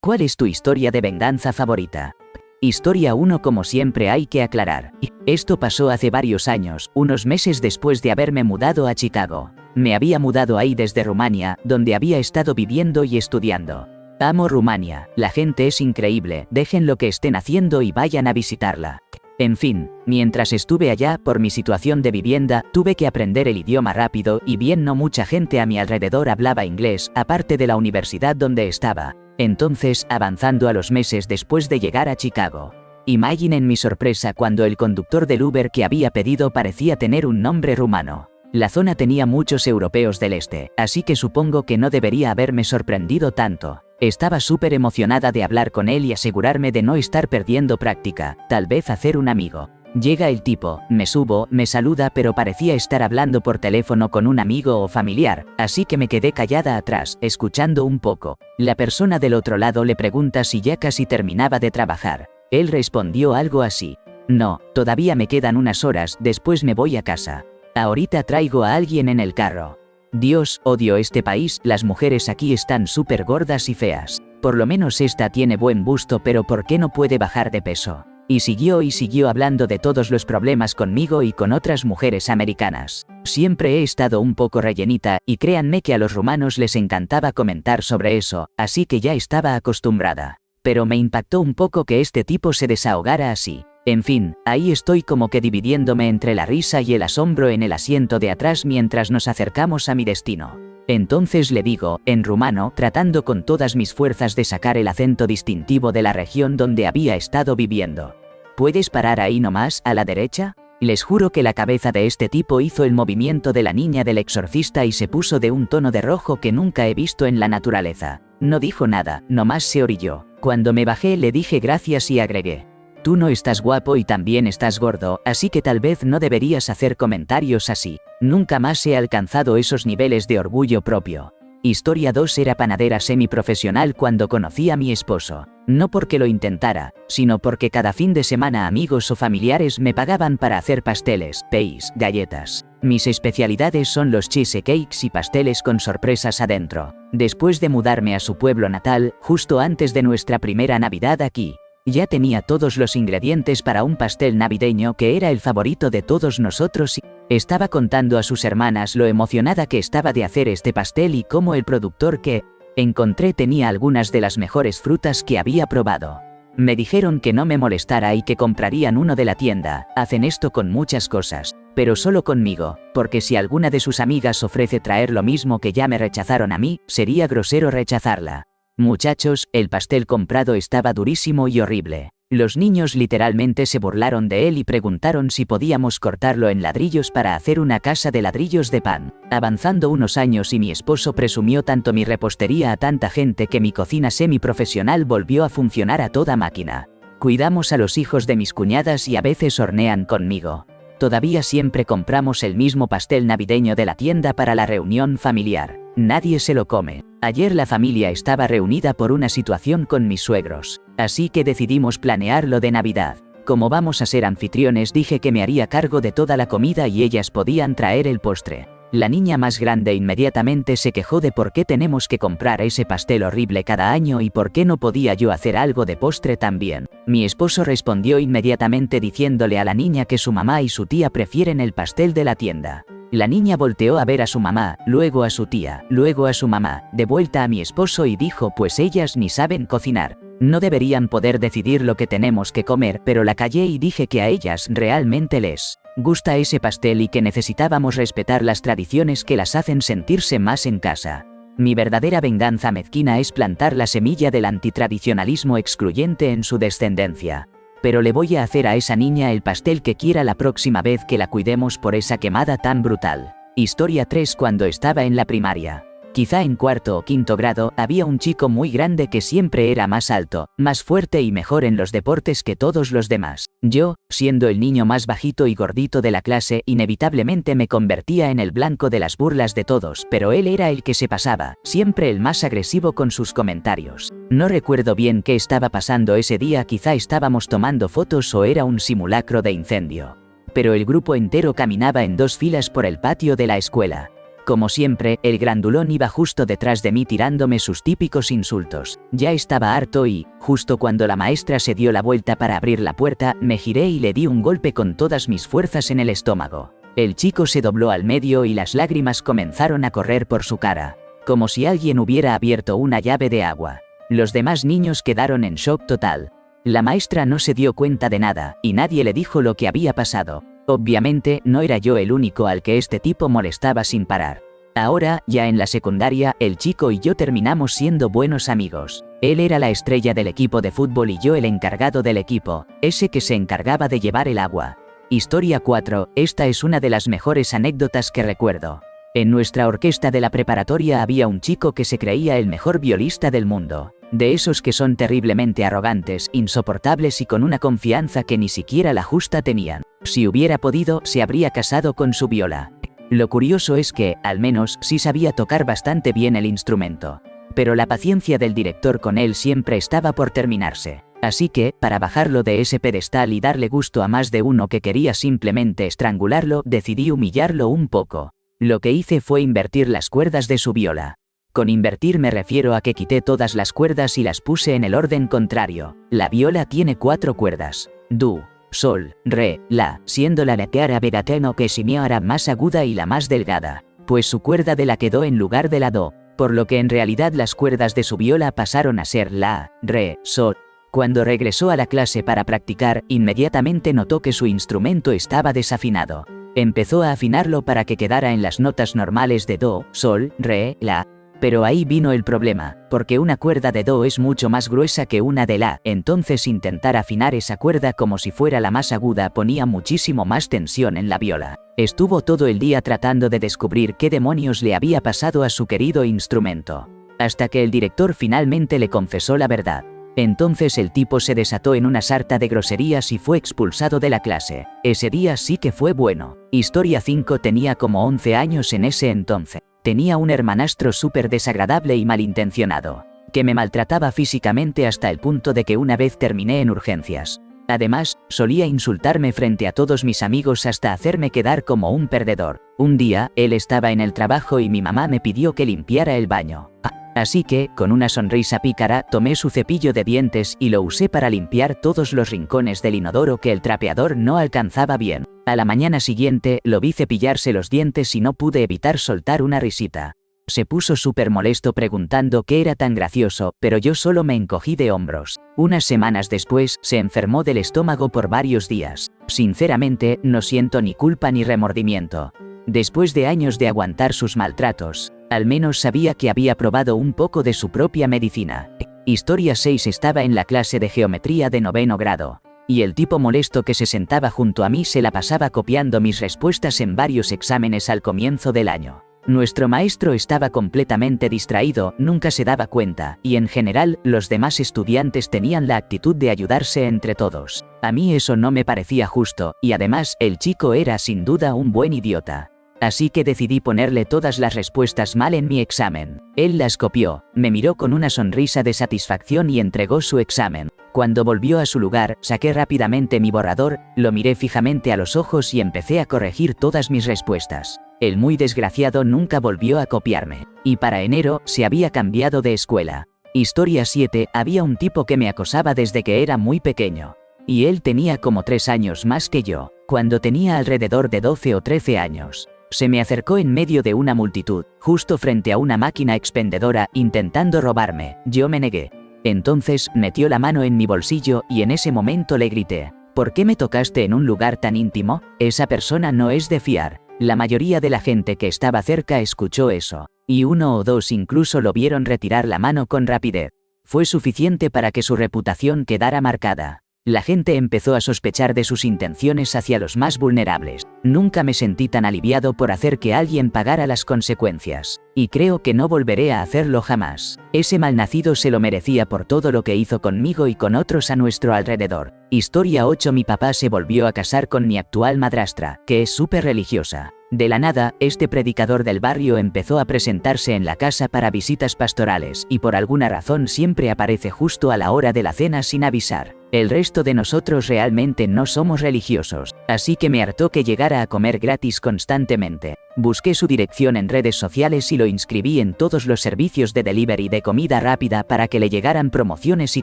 ¿Cuál es tu historia de venganza favorita? Historia 1. Como siempre hay que aclarar. Esto pasó hace varios años, unos meses después de haberme mudado a Chicago. Me había mudado ahí desde Rumania, donde había estado viviendo y estudiando. Amo Rumania, la gente es increíble, dejen lo que estén haciendo y vayan a visitarla. En fin, mientras estuve allá, por mi situación de vivienda, tuve que aprender el idioma rápido y bien no mucha gente a mi alrededor hablaba inglés, aparte de la universidad donde estaba. Entonces, avanzando a los meses después de llegar a Chicago. Imaginen mi sorpresa cuando el conductor del Uber que había pedido parecía tener un nombre rumano. La zona tenía muchos europeos del este, así que supongo que no debería haberme sorprendido tanto. Estaba súper emocionada de hablar con él y asegurarme de no estar perdiendo práctica, tal vez hacer un amigo. Llega el tipo, me subo, me saluda pero parecía estar hablando por teléfono con un amigo o familiar, así que me quedé callada atrás, escuchando un poco. La persona del otro lado le pregunta si ya casi terminaba de trabajar. Él respondió algo así: no, todavía me quedan unas horas, después me voy a casa. Ahorita traigo a alguien en el carro. Dios, odio este país, las mujeres aquí están súper gordas y feas. Por lo menos esta tiene buen busto, pero ¿por qué no puede bajar de peso? Y siguió hablando de todos los problemas conmigo y con otras mujeres americanas. Siempre he estado un poco rellenita, y créanme que a los rumanos les encantaba comentar sobre eso, así que ya estaba acostumbrada. Pero me impactó un poco que este tipo se desahogara así. En fin, ahí estoy como que dividiéndome entre la risa y el asombro en el asiento de atrás mientras nos acercamos a mi destino. Entonces le digo, en rumano, tratando con todas mis fuerzas de sacar el acento distintivo de la región donde había estado viviendo: ¿puedes parar ahí nomás, a la derecha? Les juro que la cabeza de este tipo hizo el movimiento de la niña del exorcista y se puso de un tono de rojo que nunca he visto en la naturaleza. No dijo nada, nomás se orilló. Cuando me bajé le dije gracias y agregué: tú no estás guapo y también estás gordo, así que tal vez no deberías hacer comentarios así. Nunca más he alcanzado esos niveles de orgullo propio. Historia 2. Era panadera semiprofesional cuando conocí a mi esposo. No porque lo intentara, sino porque cada fin de semana amigos o familiares me pagaban para hacer pasteles, pies, galletas. Mis especialidades son los cheesecakes y pasteles con sorpresas adentro. Después de mudarme a su pueblo natal, justo antes de nuestra primera Navidad aquí, ya tenía todos los ingredientes para un pastel navideño que era el favorito de todos nosotros y estaba contando a sus hermanas lo emocionada que estaba de hacer este pastel y cómo el productor que encontré tenía algunas de las mejores frutas que había probado. Me dijeron que no me molestara y que comprarían uno de la tienda. Hacen esto con muchas cosas, pero solo conmigo, porque si alguna de sus amigas ofrece traer lo mismo que ya me rechazaron a mí, sería grosero rechazarla. Muchachos, el pastel comprado estaba durísimo y horrible. Los niños literalmente se burlaron de él y preguntaron si podíamos cortarlo en ladrillos para hacer una casa de ladrillos de pan. Avanzando unos años y mi esposo presumió tanto mi repostería a tanta gente que mi cocina semiprofesional volvió a funcionar a toda máquina. Cuidamos a los hijos de mis cuñadas y a veces hornean conmigo. Todavía siempre compramos el mismo pastel navideño de la tienda para la reunión familiar. Nadie se lo come. Ayer la familia estaba reunida por una situación con mis suegros, así que decidimos planear lo de Navidad. Como vamos a ser anfitriones, dije que me haría cargo de toda la comida y ellas podían traer el postre. La niña más grande inmediatamente se quejó de por qué tenemos que comprar ese pastel horrible cada año y por qué no podía yo hacer algo de postre también. Mi esposo respondió inmediatamente diciéndole a la niña que su mamá y su tía prefieren el pastel de la tienda. La niña volteó a ver a su mamá, luego a su tía, luego a su mamá, de vuelta a mi esposo y dijo: pues ellas ni saben cocinar. No deberían poder decidir lo que tenemos que comer, pero la callé y dije que a ellas realmente les gusta ese pastel y que necesitábamos respetar las tradiciones que las hacen sentirse más en casa. Mi verdadera venganza mezquina es plantar la semilla del antitradicionalismo excluyente en su descendencia. Pero le voy a hacer a esa niña el pastel que quiera la próxima vez que la cuidemos por esa quemada tan brutal. Historia 3. Cuando estaba en la primaria, quizá en cuarto o quinto grado, había un chico muy grande que siempre era más alto, más fuerte y mejor en los deportes que todos los demás. Yo, siendo el niño más bajito y gordito de la clase, inevitablemente me convertía en el blanco de las burlas de todos, pero él era el que se pasaba, siempre el más agresivo con sus comentarios. No recuerdo bien qué estaba pasando ese día, quizá estábamos tomando fotos o era un simulacro de incendio. Pero el grupo entero caminaba en dos filas por el patio de la escuela. Como siempre, el grandulón iba justo detrás de mí tirándome sus típicos insultos. Ya estaba harto y, justo cuando la maestra se dio la vuelta para abrir la puerta, me giré y le di un golpe con todas mis fuerzas en el estómago. El chico se dobló al medio y las lágrimas comenzaron a correr por su cara, como si alguien hubiera abierto una llave de agua. Los demás niños quedaron en shock total. La maestra no se dio cuenta de nada, y nadie le dijo lo que había pasado. Obviamente, no era yo el único al que este tipo molestaba sin parar. Ahora, ya en la secundaria, el chico y yo terminamos siendo buenos amigos. Él era la estrella del equipo de fútbol y yo el encargado del equipo, ese que se encargaba de llevar el agua. Historia 4, esta es una de las mejores anécdotas que recuerdo. En nuestra orquesta de la preparatoria había un chico que se creía el mejor violista del mundo. De esos que son terriblemente arrogantes, insoportables y con una confianza que ni siquiera la justa tenían. Si hubiera podido, se habría casado con su viola. Lo curioso es que, al menos, sí sabía tocar bastante bien el instrumento. Pero la paciencia del director con él siempre estaba por terminarse. Así que, para bajarlo de ese pedestal y darle gusto a más de uno que quería simplemente estrangularlo, decidí humillarlo un poco. Lo que hice fue invertir las cuerdas de su viola. Con invertir me refiero a que quité todas las cuerdas y las puse en el orden contrario. La viola tiene 4 cuerdas: do, sol, re, la, siendo la letra vegateno que era más aguda y la más delgada, pues su cuerda de la quedó en lugar de la do, por lo que en realidad las cuerdas de su viola pasaron a ser la, re, sol. Cuando regresó a la clase para practicar, inmediatamente notó que su instrumento estaba desafinado. Empezó a afinarlo para que quedara en las notas normales de do, sol, re, la. Pero ahí vino el problema, porque una cuerda de do es mucho más gruesa que una de la, entonces intentar afinar esa cuerda como si fuera la más aguda ponía muchísimo más tensión en la viola. Estuvo todo el día tratando de descubrir qué demonios le había pasado a su querido instrumento, hasta que el director finalmente le confesó la verdad. Entonces el tipo se desató en una sarta de groserías y fue expulsado de la clase. Ese día sí que fue bueno. Historia 5, tenía como 11 años en ese entonces. Tenía un hermanastro súper desagradable y malintencionado, que me maltrataba físicamente hasta el punto de que una vez terminé en urgencias. Además, solía insultarme frente a todos mis amigos hasta hacerme quedar como un perdedor. Un día, él estaba en el trabajo y mi mamá me pidió que limpiara el baño. Así que, con una sonrisa pícara, tomé su cepillo de dientes y lo usé para limpiar todos los rincones del inodoro que el trapeador no alcanzaba bien. A la mañana siguiente, lo vi cepillarse los dientes y no pude evitar soltar una risita. Se puso súper molesto preguntando qué era tan gracioso, pero yo solo me encogí de hombros. Unas semanas después, se enfermó del estómago por varios días. Sinceramente, no siento ni culpa ni remordimiento. Después de años de aguantar sus maltratos, al menos sabía que había probado un poco de su propia medicina. Historia 6, estaba en la clase de geometría de 9º grado. Y el tipo molesto que se sentaba junto a mí se la pasaba copiando mis respuestas en varios exámenes al comienzo del año. Nuestro maestro estaba completamente distraído, nunca se daba cuenta, y en general, los demás estudiantes tenían la actitud de ayudarse entre todos. A mí eso no me parecía justo, y además, el chico era sin duda un buen idiota. Así que decidí ponerle todas las respuestas mal en mi examen. Él las copió, me miró con una sonrisa de satisfacción y entregó su examen. Cuando volvió a su lugar, saqué rápidamente mi borrador, lo miré fijamente a los ojos y empecé a corregir todas mis respuestas. El muy desgraciado nunca volvió a copiarme. Y para enero, se había cambiado de escuela. Historia 7, había un tipo que me acosaba desde que era muy pequeño. Y él tenía como 3 años más que yo, cuando tenía alrededor de 12 o 13 años. Se me acercó en medio de una multitud, justo frente a una máquina expendedora, intentando robarme. Yo me negué. Entonces, metió la mano en mi bolsillo y en ese momento le grité: ¿por qué me tocaste en un lugar tan íntimo? Esa persona no es de fiar. La mayoría de la gente que estaba cerca escuchó eso, y 1 o 2 incluso lo vieron retirar la mano con rapidez. Fue suficiente para que su reputación quedara marcada. La gente empezó a sospechar de sus intenciones hacia los más vulnerables. Nunca me sentí tan aliviado por hacer que alguien pagara las consecuencias. Y creo que no volveré a hacerlo jamás. Ese malnacido se lo merecía por todo lo que hizo conmigo y con otros a nuestro alrededor. Historia 8, mi papá se volvió a casar con mi actual madrastra, que es súper religiosa. De la nada, este predicador del barrio empezó a presentarse en la casa para visitas pastorales y por alguna razón siempre aparece justo a la hora de la cena sin avisar. El resto de nosotros realmente no somos religiosos, así que me hartó que llegara a comer gratis constantemente. Busqué su dirección en redes sociales y lo inscribí en todos los servicios de delivery de comida rápida para que le llegaran promociones y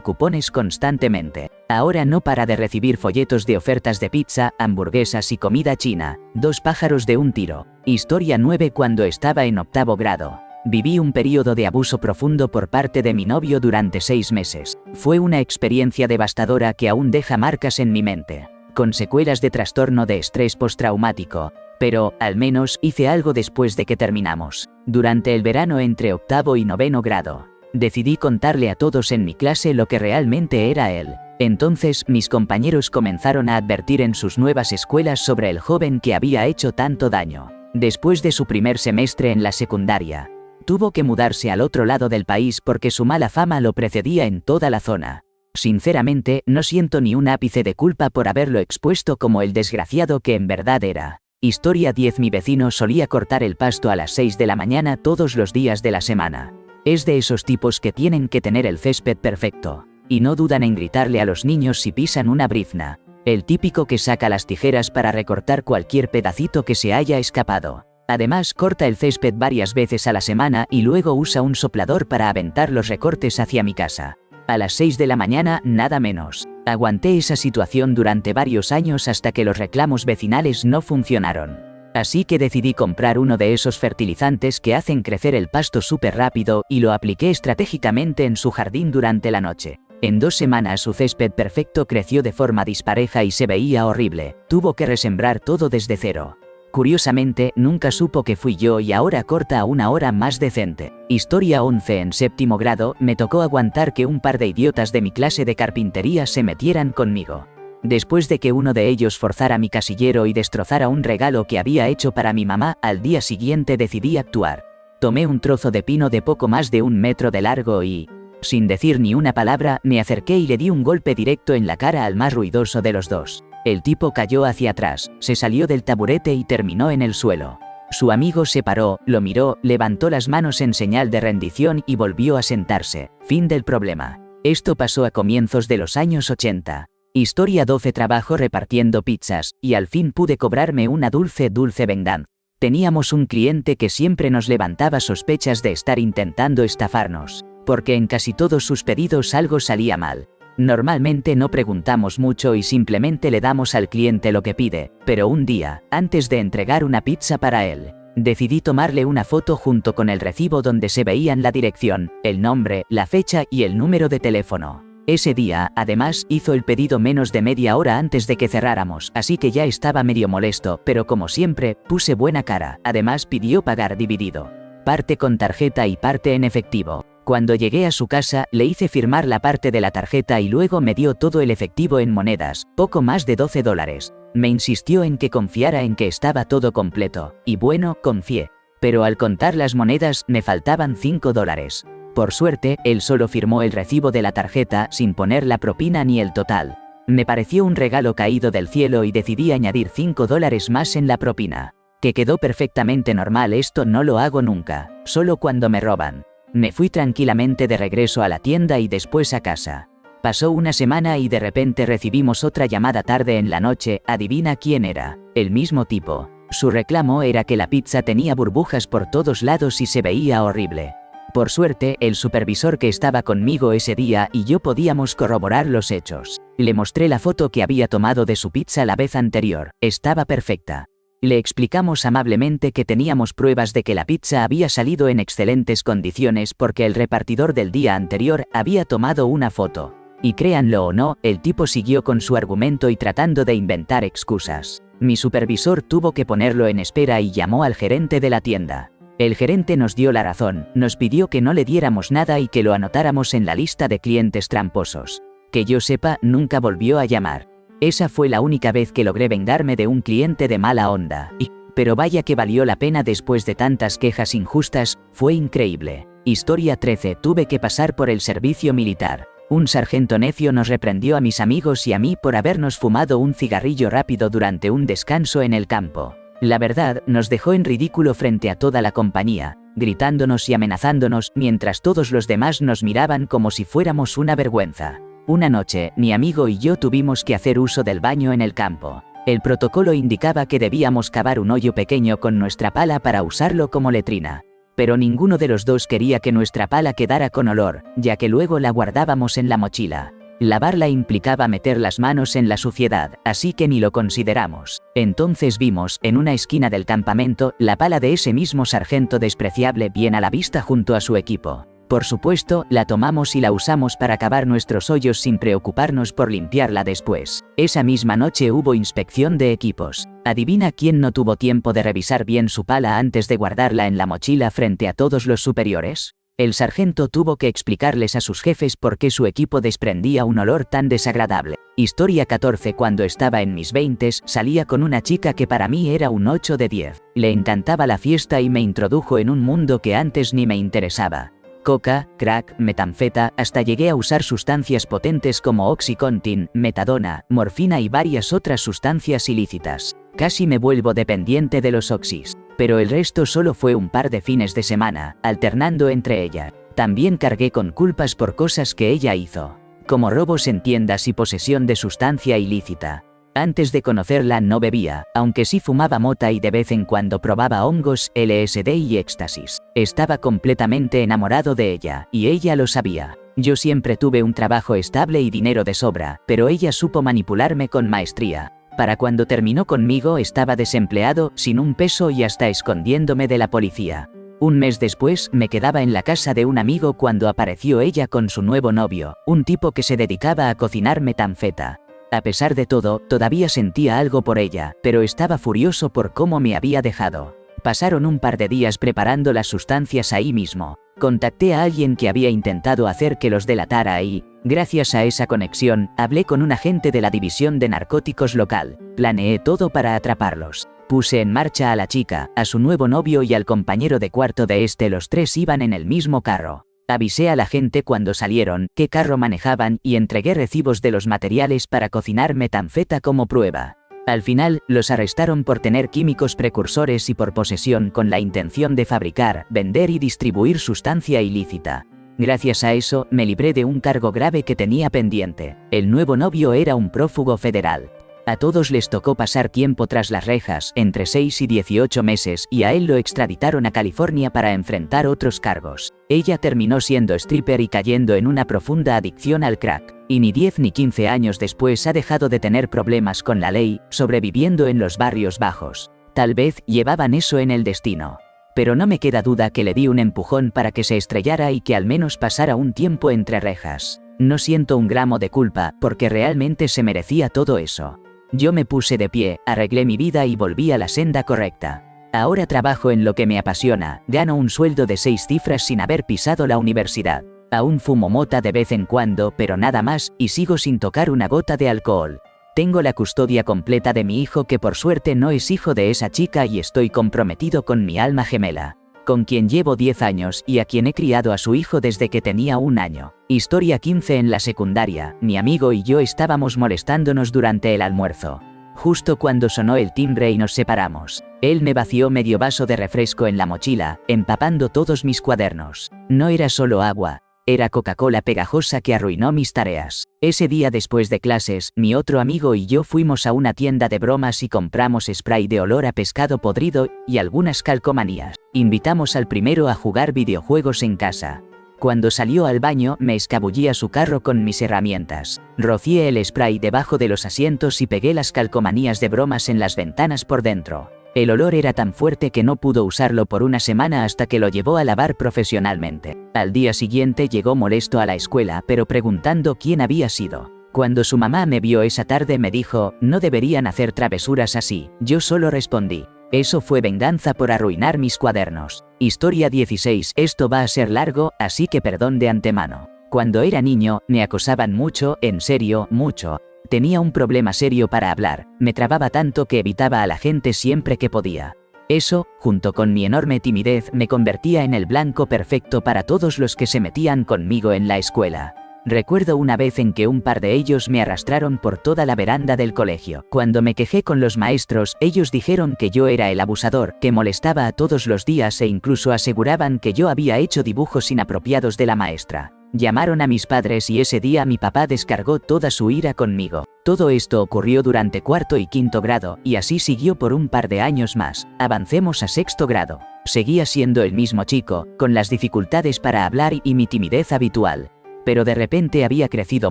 cupones constantemente. Ahora no para de recibir folletos de ofertas de pizza, hamburguesas y comida china. 2 pájaros de un tiro. Historia 9. Cuando estaba en 8º grado. Viví un periodo de abuso profundo por parte de mi novio durante 6 meses. Fue una experiencia devastadora que aún deja marcas en mi mente, con secuelas de trastorno de estrés postraumático. Pero, al menos, hice algo después de que terminamos. Durante el verano entre 8º y 9º grado, decidí contarle a todos en mi clase lo que realmente era él. Entonces, mis compañeros comenzaron a advertir en sus nuevas escuelas sobre el joven que había hecho tanto daño. Después de su primer semestre en la secundaria, tuvo que mudarse al otro lado del país porque su mala fama lo precedía en toda la zona. Sinceramente, no siento ni un ápice de culpa por haberlo expuesto como el desgraciado que en verdad era. Historia 10. Mi vecino solía cortar el pasto a las 6 de la mañana todos los días de la semana. Es de esos tipos que tienen que tener el césped perfecto, y no dudan en gritarle a los niños si pisan una brizna. El típico que saca las tijeras para recortar cualquier pedacito que se haya escapado. Además, corta el césped varias veces a la semana y luego usa un soplador para aventar los recortes hacia mi casa. A las 6 de la mañana, nada menos. Aguanté esa situación durante varios años hasta que los reclamos vecinales no funcionaron. Así que decidí comprar uno de esos fertilizantes que hacen crecer el pasto súper rápido y lo apliqué estratégicamente en su jardín durante la noche. En 2 semanas su césped perfecto creció de forma dispareja y se veía horrible. Tuvo que resembrar todo desde cero. Curiosamente, nunca supo que fui yo y ahora corta a una hora más decente. Historia 11. En 7º grado, me tocó aguantar que un par de idiotas de mi clase de carpintería se metieran conmigo. Después de que uno de ellos forzara mi casillero y destrozara un regalo que había hecho para mi mamá, al día siguiente decidí actuar. Tomé un trozo de pino de poco más de 1 metro de largo y, sin decir ni una palabra, me acerqué y le di un golpe directo en la cara al más ruidoso de los dos. El tipo cayó hacia atrás, se salió del taburete y terminó en el suelo. Su amigo se paró, lo miró, levantó las manos en señal de rendición y volvió a sentarse. Fin del problema. Esto pasó a comienzos de los años 80. Historia 12. Trabajo repartiendo pizzas, y al fin pude cobrarme una dulce venganza. Teníamos un cliente que siempre nos levantaba sospechas de estar intentando estafarnos, porque en casi todos sus pedidos algo salía mal. Normalmente no preguntamos mucho y simplemente le damos al cliente lo que pide, pero un día, antes de entregar una pizza para él, decidí tomarle una foto junto con el recibo donde se veían la dirección, el nombre, la fecha y el número de teléfono. Ese día, además, hizo el pedido menos de media hora antes de que cerráramos, así que ya estaba medio molesto, pero como siempre, puse buena cara. Además pidió pagar dividido, parte con tarjeta y parte en efectivo. Cuando llegué a su casa, le hice firmar la parte de la tarjeta y luego me dio todo el efectivo en monedas, poco más de $12. Me insistió en que confiara en que estaba todo completo, y bueno, confié. Pero al contar las monedas, me faltaban $5. Por suerte, él solo firmó el recibo de la tarjeta sin poner la propina ni el total. Me pareció un regalo caído del cielo y decidí añadir $5 más en la propina. Que quedó perfectamente normal. Esto no lo hago nunca, solo cuando me roban. Me fui tranquilamente de regreso a la tienda y después a casa. Pasó una semana y de repente recibimos otra llamada tarde en la noche. Adivina quién era. El mismo tipo. Su reclamo era que la pizza tenía burbujas por todos lados y se veía horrible. Por suerte, el supervisor que estaba conmigo ese día y yo podíamos corroborar los hechos. Le mostré la foto que había tomado de su pizza la vez anterior. Estaba perfecta. Le explicamos amablemente que teníamos pruebas de que la pizza había salido en excelentes condiciones porque el repartidor del día anterior había tomado una foto. Y créanlo o no, el tipo siguió con su argumento y tratando de inventar excusas. Mi supervisor tuvo que ponerlo en espera y llamó al gerente de la tienda. El gerente nos dio la razón, nos pidió que no le diéramos nada y que lo anotáramos en la lista de clientes tramposos. Que yo sepa, nunca volvió a llamar. Esa fue la única vez que logré vengarme de un cliente de mala onda. Pero vaya que valió la pena después de tantas quejas injustas, fue increíble. Historia 13. Tuve que pasar por el servicio militar. Un sargento necio nos reprendió a mis amigos y a mí por habernos fumado un cigarrillo rápido durante un descanso en el campo. La verdad, nos dejó en ridículo frente a toda la compañía, gritándonos y amenazándonos mientras todos los demás nos miraban como si fuéramos una vergüenza. Una noche, mi amigo y yo tuvimos que hacer uso del baño en el campo. El protocolo indicaba que debíamos cavar un hoyo pequeño con nuestra pala para usarlo como letrina. Pero ninguno de los dos quería que nuestra pala quedara con olor, ya que luego la guardábamos en la mochila. Lavarla implicaba meter las manos en la suciedad, así que ni lo consideramos. Entonces vimos, en una esquina del campamento, la pala de ese mismo sargento despreciable bien a la vista junto a su equipo. Por supuesto, la tomamos y la usamos para cavar nuestros hoyos sin preocuparnos por limpiarla después. Esa misma noche hubo inspección de equipos. ¿Adivina quién no tuvo tiempo de revisar bien su pala antes de guardarla en la mochila frente a todos los superiores? El sargento tuvo que explicarles a sus jefes por qué su equipo desprendía un olor tan desagradable. Historia 14. Cuando estaba en mis 20s, salía con una chica que para mí era un 8 de 10. Le encantaba la fiesta y me introdujo en un mundo que antes ni me interesaba. Coca, crack, metanfeta, hasta llegué a usar sustancias potentes como Oxycontin, metadona, morfina y varias otras sustancias ilícitas. Casi me vuelvo dependiente de los oxys. Pero el resto solo fue un par de fines de semana, alternando entre ellas. También cargué con culpas por cosas que ella hizo, como robos en tiendas y posesión de sustancia ilícita. Antes de conocerla no bebía, aunque sí fumaba mota y de vez en cuando probaba hongos, LSD y éxtasis. Estaba completamente enamorado de ella, y ella lo sabía. Yo siempre tuve un trabajo estable y dinero de sobra, pero ella supo manipularme con maestría. Para cuando terminó conmigo estaba desempleado, sin un peso y hasta escondiéndome de la policía. Un mes después, me quedaba en la casa de un amigo cuando apareció ella con su nuevo novio, un tipo que se dedicaba a cocinar metanfeta. A pesar de todo, todavía sentía algo por ella, pero estaba furioso por cómo me había dejado. Pasaron un par de días preparando las sustancias ahí mismo. Contacté a alguien que había intentado hacer que los delatara y, gracias a esa conexión, hablé con un agente de la división de narcóticos local. Planeé todo para atraparlos. Puse en marcha a la chica, a su nuevo novio y al compañero de cuarto de este. Los tres iban en el mismo carro. Avisé a la gente cuando salieron, qué carro manejaban y entregué recibos de los materiales para cocinar metanfeta como prueba. Al final, los arrestaron por tener químicos precursores y por posesión con la intención de fabricar, vender y distribuir sustancia ilícita. Gracias a eso, me libré de un cargo grave que tenía pendiente. El nuevo novio era un prófugo federal. A todos les tocó pasar tiempo tras las rejas, entre 6 y 18 meses, y a él lo extraditaron a California para enfrentar otros cargos. Ella terminó siendo stripper y cayendo en una profunda adicción al crack. Y ni 10 ni 15 años después ha dejado de tener problemas con la ley, sobreviviendo en los barrios bajos. Tal vez llevaban eso en el destino. Pero no me queda duda que le di un empujón para que se estrellara y que al menos pasara un tiempo entre rejas. No siento un gramo de culpa, porque realmente se merecía todo eso. Yo me puse de pie, arreglé mi vida y volví a la senda correcta. Ahora trabajo en lo que me apasiona, gano un sueldo de 6 cifras sin haber pisado la universidad. Aún fumo mota de vez en cuando, pero nada más, y sigo sin tocar una gota de alcohol. Tengo la custodia completa de mi hijo que por suerte no es hijo de esa chica y estoy comprometido con mi alma gemela, con quien llevo 10 años y a quien he criado a su hijo desde que tenía 1 año. Historia 15. En la secundaria, mi amigo y yo estábamos molestándonos durante el almuerzo. Justo cuando sonó el timbre y nos separamos, él me vació medio vaso de refresco en la mochila, empapando todos mis cuadernos. No era solo agua, era Coca-Cola pegajosa que arruinó mis tareas. Ese día después de clases, mi otro amigo y yo fuimos a una tienda de bromas y compramos spray de olor a pescado podrido y algunas calcomanías. Invitamos al primero a jugar videojuegos en casa. Cuando salió al baño, me escabullí a su carro con mis herramientas. Rocié el spray debajo de los asientos y pegué las calcomanías de bromas en las ventanas por dentro. El olor era tan fuerte que no pudo usarlo por una semana hasta que lo llevó a lavar profesionalmente. Al día siguiente llegó molesto a la escuela, pero preguntando quién había sido. Cuando su mamá me vio esa tarde me dijo, no deberían hacer travesuras así. Yo solo respondí, eso fue venganza por arruinar mis cuadernos. Historia 16. Esto va a ser largo, así que perdón de antemano. Cuando era niño, me acosaban mucho, en serio, mucho. Tenía un problema serio para hablar, me trababa tanto que evitaba a la gente siempre que podía. Eso, junto con mi enorme timidez, me convertía en el blanco perfecto para todos los que se metían conmigo en la escuela. Recuerdo una vez en que un par de ellos me arrastraron por toda la veranda del colegio. Cuando me quejé con los maestros, ellos dijeron que yo era el abusador, que molestaba a todos los días e incluso aseguraban que yo había hecho dibujos inapropiados de la maestra. Llamaron a mis padres y ese día mi papá descargó toda su ira conmigo. Todo esto ocurrió durante cuarto y quinto grado, y así siguió por un par de años más. Avancemos a sexto grado. Seguía siendo el mismo chico, con las dificultades para hablar y mi timidez habitual. Pero de repente había crecido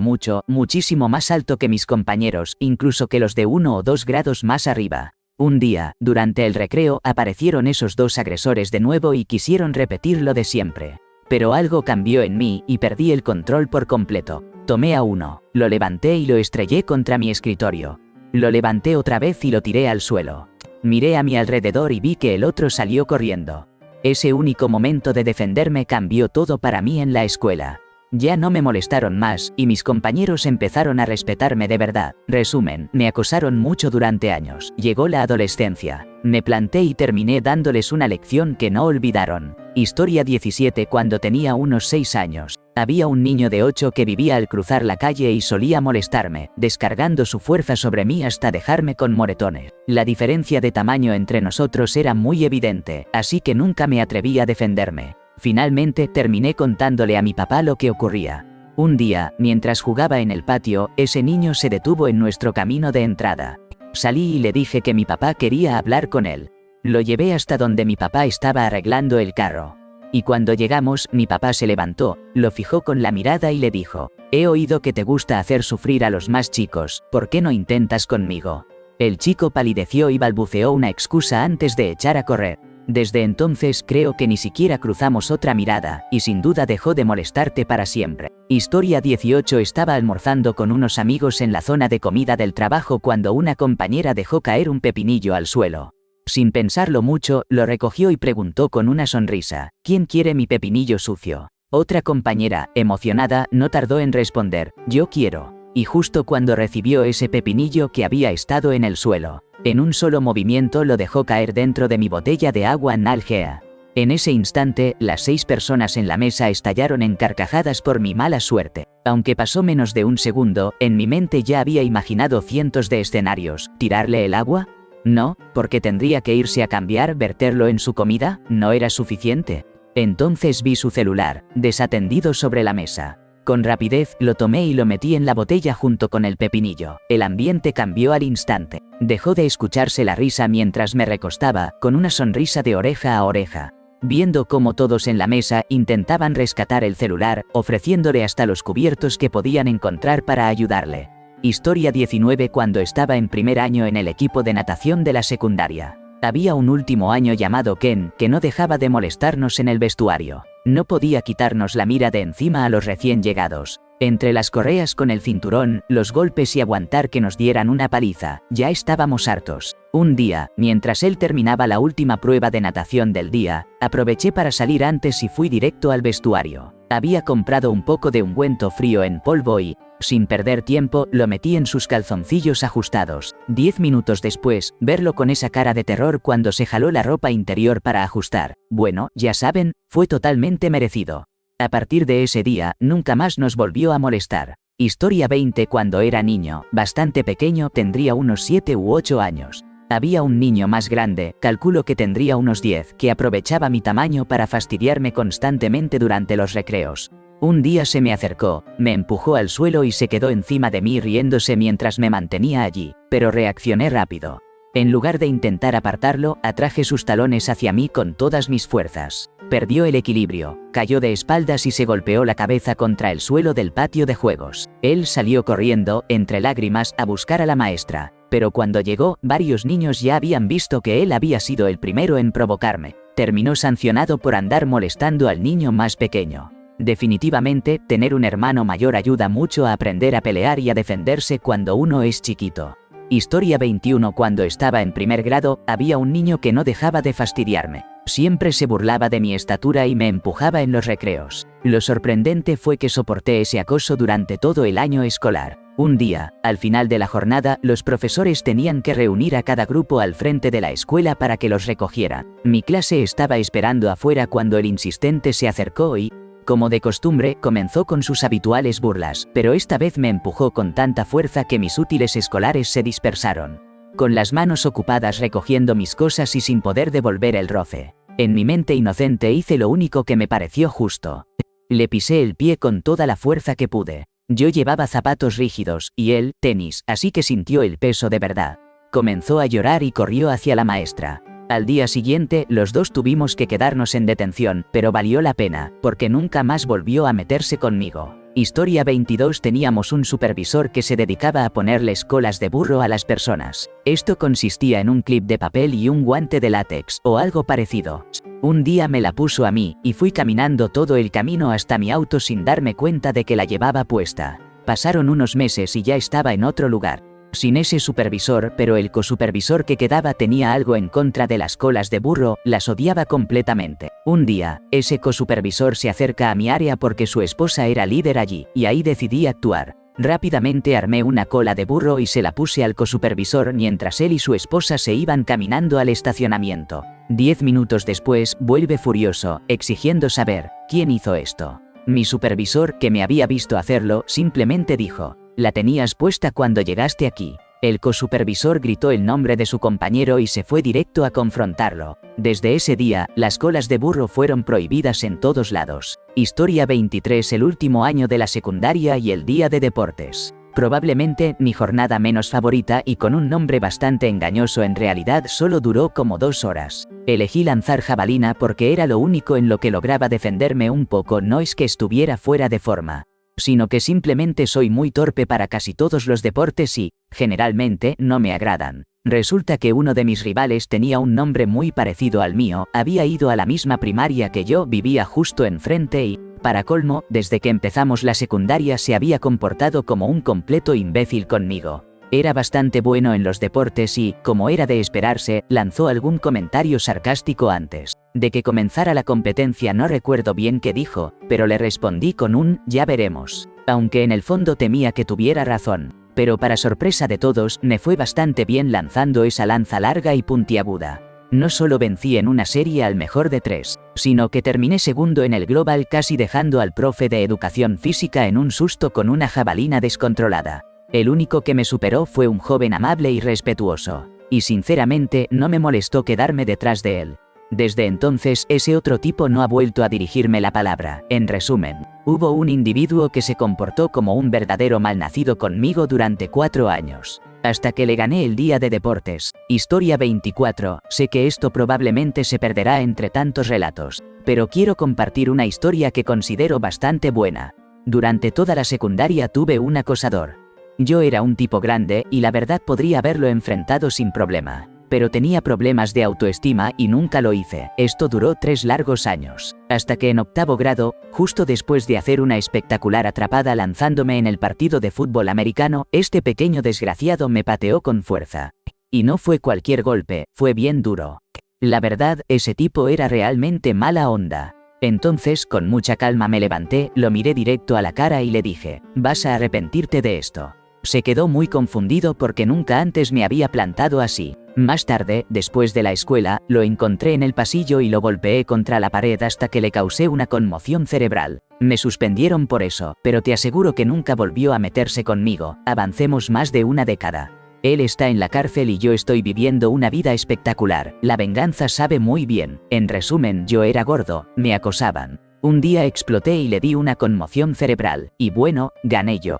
mucho, muchísimo más alto que mis compañeros, incluso que los de 1 o 2 grados más arriba. Un día, durante el recreo, aparecieron esos dos agresores de nuevo y quisieron repetir lo de siempre. Pero algo cambió en mí y perdí el control por completo. Tomé a uno, lo levanté y lo estrellé contra mi escritorio. Lo levanté otra vez y lo tiré al suelo. Miré a mi alrededor y vi que el otro salió corriendo. Ese único momento de defenderme cambió todo para mí en la escuela. Ya no me molestaron más, y mis compañeros empezaron a respetarme de verdad. Resumen, me acosaron mucho durante años. Llegó la adolescencia. Me planté y terminé dándoles una lección que no olvidaron. Historia 17. Cuando tenía unos 6 años. Había un niño de 8 que vivía al cruzar la calle y solía molestarme, descargando su fuerza sobre mí hasta dejarme con moretones. La diferencia de tamaño entre nosotros era muy evidente, así que nunca me atreví a defenderme. Finalmente terminé contándole a mi papá lo que ocurría. Un día, mientras jugaba en el patio, ese niño se detuvo en nuestro camino de entrada. Salí y le dije que mi papá quería hablar con él. Lo llevé hasta donde mi papá estaba arreglando el carro. Y cuando llegamos, mi papá se levantó, lo fijó con la mirada y le dijo: «He oído que te gusta hacer sufrir a los más chicos, ¿por qué no intentas conmigo?». El chico palideció y balbuceó una excusa antes de echar a correr. Desde entonces creo que ni siquiera cruzamos otra mirada, y sin duda dejó de molestarte para siempre. Historia 18. Estaba almorzando con unos amigos en la zona de comida del trabajo cuando una compañera dejó caer un pepinillo al suelo. Sin pensarlo mucho, lo recogió y preguntó con una sonrisa: «¿Quién quiere mi pepinillo sucio?». Otra compañera, emocionada, no tardó en responder: «Yo quiero». Y justo cuando recibió ese pepinillo que había estado en el suelo, en un solo movimiento lo dejó caer dentro de mi botella de agua Nalgea. En ese instante, las 6 personas en la mesa estallaron en carcajadas por mi mala suerte. Aunque pasó menos de un segundo, en mi mente ya había imaginado cientos de escenarios. ¿Tirarle el agua? No, porque tendría que irse a cambiar. ¿Verterlo en su comida? No era suficiente. Entonces vi su celular, desatendido sobre la mesa. Con rapidez, lo tomé y lo metí en la botella junto con el pepinillo. El ambiente cambió al instante. Dejó de escucharse la risa mientras me recostaba, con una sonrisa de oreja a oreja. Viendo cómo todos en la mesa intentaban rescatar el celular, ofreciéndole hasta los cubiertos que podían encontrar para ayudarle. Historia 19. Cuando estaba en primer año en el equipo de natación de la secundaria. Había un último año llamado Ken, que no dejaba de molestarnos en el vestuario. No podía quitarnos la mira de encima a los recién llegados. Entre las correas con el cinturón, los golpes y aguantar que nos dieran una paliza, ya estábamos hartos. Un día, mientras él terminaba la última prueba de natación del día, aproveché para salir antes y fui directo al vestuario. Había comprado un poco de ungüento frío en polvo y, sin perder tiempo, lo metí en sus calzoncillos ajustados. 10 minutos después, verlo con esa cara de terror cuando se jaló la ropa interior para ajustar. Bueno, ya saben, fue totalmente merecido. A partir de ese día, nunca más nos volvió a molestar. Historia 20. Cuando era niño, bastante pequeño, tendría unos 7 u 8 años. Había un niño más grande, calculo que tendría unos 10, que aprovechaba mi tamaño para fastidiarme constantemente durante los recreos. Un día se me acercó, me empujó al suelo y se quedó encima de mí riéndose mientras me mantenía allí, pero reaccioné rápido. En lugar de intentar apartarlo, atraje sus talones hacia mí con todas mis fuerzas. Perdió el equilibrio, cayó de espaldas y se golpeó la cabeza contra el suelo del patio de juegos. Él salió corriendo, entre lágrimas, a buscar a la maestra, pero cuando llegó, varios niños ya habían visto que él había sido el primero en provocarme. Terminó sancionado por andar molestando al niño más pequeño. Definitivamente, tener un hermano mayor ayuda mucho a aprender a pelear y a defenderse cuando uno es chiquito. Historia 21. Cuando estaba en primer grado, había un niño que no dejaba de fastidiarme. Siempre se burlaba de mi estatura y me empujaba en los recreos. Lo sorprendente fue que soporté ese acoso durante todo el año escolar. Un día, al final de la jornada, los profesores tenían que reunir a cada grupo al frente de la escuela para que los recogieran. Mi clase estaba esperando afuera cuando el insistente se acercó y, como de costumbre, comenzó con sus habituales burlas, pero esta vez me empujó con tanta fuerza que mis útiles escolares se dispersaron. Con las manos ocupadas recogiendo mis cosas y sin poder devolver el roce. En mi mente inocente hice lo único que me pareció justo. Le pisé el pie con toda la fuerza que pude. Yo llevaba zapatos rígidos, y él, tenis, así que sintió el peso de verdad. Comenzó a llorar y corrió hacia la maestra. Al día siguiente, los dos tuvimos que quedarnos en detención, pero valió la pena, porque nunca más volvió a meterse conmigo. Historia 22. Teníamos un supervisor que se dedicaba a ponerles colas de burro a las personas. Esto consistía en un clip de papel y un guante de látex, o algo parecido. Un día me la puso a mí, y fui caminando todo el camino hasta mi auto sin darme cuenta de que la llevaba puesta. Pasaron unos meses y ya estaba en otro lugar. Sin ese supervisor, pero el cosupervisor que quedaba tenía algo en contra de las colas de burro, las odiaba completamente. Un día, ese cosupervisor se acerca a mi área porque su esposa era líder allí, y ahí decidí actuar. Rápidamente armé una cola de burro y se la puse al cosupervisor mientras él y su esposa se iban caminando al estacionamiento. 10 minutos después, vuelve furioso, exigiendo saber, ¿quién hizo esto? Mi supervisor, que me había visto hacerlo, simplemente dijo, «La tenías puesta cuando llegaste aquí». El cosupervisor gritó el nombre de su compañero y se fue directo a confrontarlo. Desde ese día, las colas de burro fueron prohibidas en todos lados. Historia 23. El último año de la secundaria y el día de deportes. Probablemente mi jornada menos favorita y con un nombre bastante engañoso, en realidad solo duró como 2 horas. Elegí lanzar jabalina porque era lo único en lo que lograba defenderme un poco. No es que estuviera fuera de forma, sino que simplemente soy muy torpe para casi todos los deportes y, generalmente, no me agradan. Resulta que uno de mis rivales tenía un nombre muy parecido al mío, había ido a la misma primaria que yo, vivía justo enfrente y, para colmo, desde que empezamos la secundaria se había comportado como un completo imbécil conmigo. Era bastante bueno en los deportes y, como era de esperarse, lanzó algún comentario sarcástico antes de que comenzara la competencia. No recuerdo bien qué dijo, pero le respondí con un «ya veremos», aunque en el fondo temía que tuviera razón. Pero para sorpresa de todos, me fue bastante bien lanzando esa lanza larga y puntiaguda. No solo vencí en una serie al mejor de 3, sino que terminé segundo en el global, casi dejando al profe de educación física en un susto con una jabalina descontrolada. El único que me superó fue un joven amable y respetuoso, y sinceramente no me molestó quedarme detrás de él. Desde entonces, ese otro tipo no ha vuelto a dirigirme la palabra. En resumen, hubo un individuo que se comportó como un verdadero malnacido conmigo durante 4 años, hasta que le gané el día de deportes. Historia 24. Sé que esto probablemente se perderá entre tantos relatos, pero quiero compartir una historia que considero bastante buena. Durante toda la secundaria tuve un acosador. Yo era un tipo grande, y la verdad podría haberlo enfrentado sin problema. Pero tenía problemas de autoestima y nunca lo hice. Esto duró 3 largos años. Hasta que en 8º grado, justo después de hacer una espectacular atrapada lanzándome en el partido de fútbol americano, este pequeño desgraciado me pateó con fuerza. Y no fue cualquier golpe, fue bien duro. La verdad, ese tipo era realmente mala onda. Entonces, con mucha calma me levanté, lo miré directo a la cara y le dije, «Vas a arrepentirte de esto». Se quedó muy confundido porque nunca antes me había plantado así. Más tarde, después de la escuela, lo encontré en el pasillo y lo golpeé contra la pared hasta que le causé una conmoción cerebral. Me suspendieron por eso, pero te aseguro que nunca volvió a meterse conmigo. Avancemos más de una década. Él está en la cárcel y yo estoy viviendo una vida espectacular. La venganza sabe muy bien. En resumen, yo era gordo, me acosaban. Un día exploté y le di una conmoción cerebral, y bueno, gané yo.